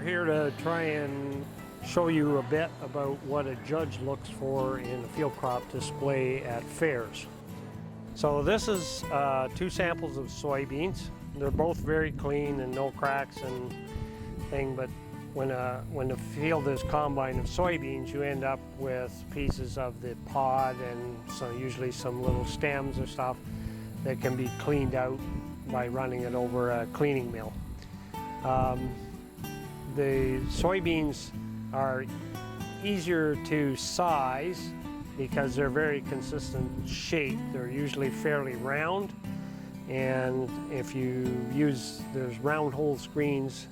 here to try and show you a bit about what a judge looks for in a field crop display at fairs. So this is 2 samples of soybeans. They're both very clean and no cracks and thing, but when the field is combined of soybeans, you end up with pieces of the pod and so usually some little stems or stuff that can be cleaned out by running it over a cleaning mill. The soybeans are easier to size because they're very consistent shape. They're usually fairly round, and if you use, there's round hole screens,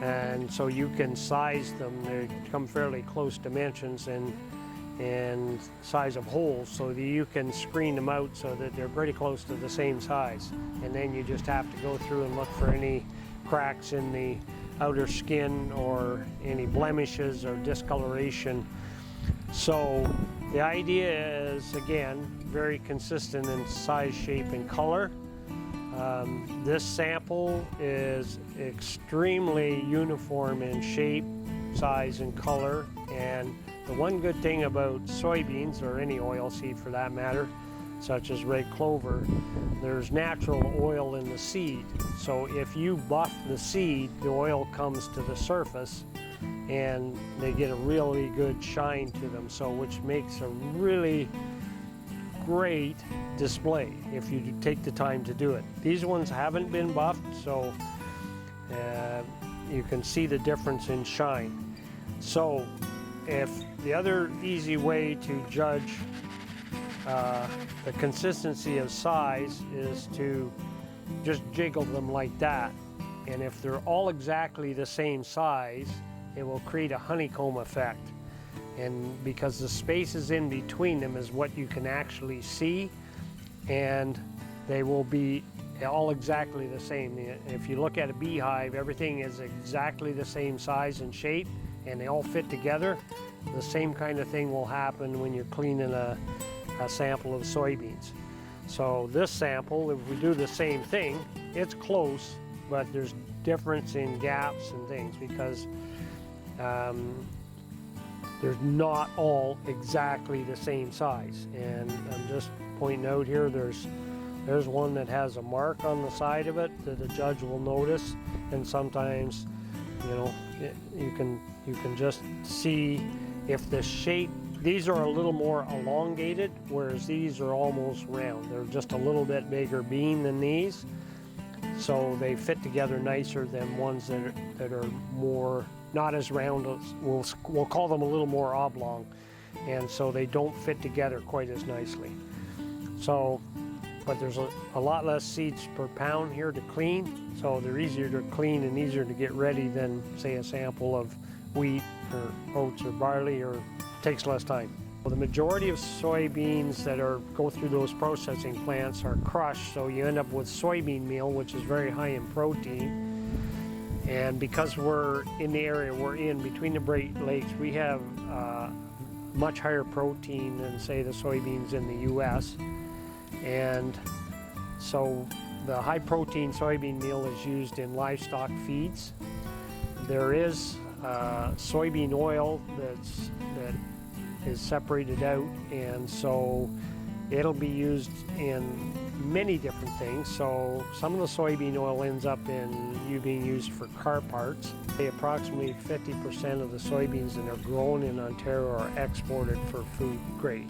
and so you can size them. They come fairly close dimensions and size of holes, so that you can screen them out so that they're pretty close to the same size. And then you just have to go through and look for any cracks in the outer skin or any blemishes or discoloration. So the idea is, again, very consistent in size, shape, and color. This sample is extremely uniform in shape, size, and color. And the one good thing about soybeans, or any oilseed for that matter, such as red clover, there's natural oil in the seed. So if you buff the seed, the oil comes to the surface and they get a really good shine to them, so which makes a really great display if you take the time to do it. These ones haven't been buffed, so you can see the difference in shine. So if the other easy way to judge the consistency of size is to just jiggle them like that, and if they're all exactly the same size, it will create a honeycomb effect. And because the spaces in between them is what you can actually see, and they will be all exactly the same. If you look at a beehive, everything is exactly the same size and shape, and they all fit together. The same kind of thing will happen when you're cleaning a sample of soybeans. So this sample, if we do the same thing, it's close, but there's difference in gaps and things because they're not all exactly the same size. And I'm just pointing out here, there's one that has a mark on the side of it that the judge will notice, and sometimes, you know, you can just see if the shape. These are a little more elongated, whereas these are almost round. They're just a little bit bigger bean than these, so they fit together nicer than ones that are more not as round. We'll call them a little more oblong, and so they don't fit together quite as nicely. So, but there's a lot less seeds per pound here to clean, so they're easier to clean and easier to get ready than, say, a sample of wheat or oats or barley, or takes less time. Well, the majority of soybeans that go through those processing plants are crushed, so you end up with soybean meal, which is very high in protein. And because we're in the area we're in between the Great Lakes, we have much higher protein than, say, the soybeans in the US. And so the high protein soybean meal is used in livestock feeds. There is soybean oil that is separated out, and so it'll be used in many different things. So some of the soybean oil ends up being used for car parts. Approximately 50% of the soybeans that are grown in Ontario are exported for food grade.